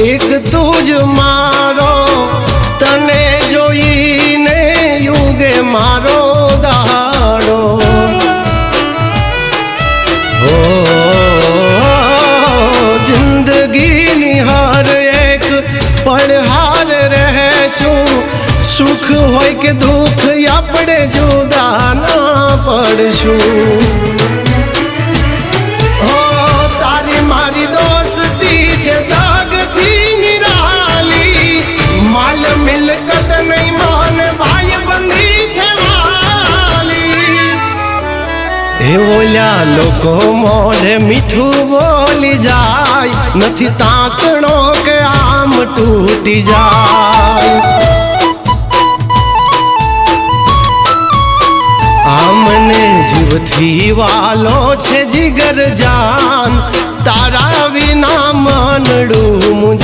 એક તું જ મારો, તને જોઈને યુગે મારો દાડો. હો જિંદગીની હર એક પડહાર રહેશું, સુખ હોય કે દુઃખ આપણે જુદા ના પડશું. તારી મારી દોસ્તી છે જગથી નિરાલી, માલ મિલકત નહીં માન ભાઈ બંધી છે વાલી. એ ઓલ્યા લોકો મોઢે મીઠું બોલી જાય, નથી તાકણો કે આમ તૂટી જાય. આમને જીવથી વાલો છે જીગર જાન, તારા વિના મનડું મુજ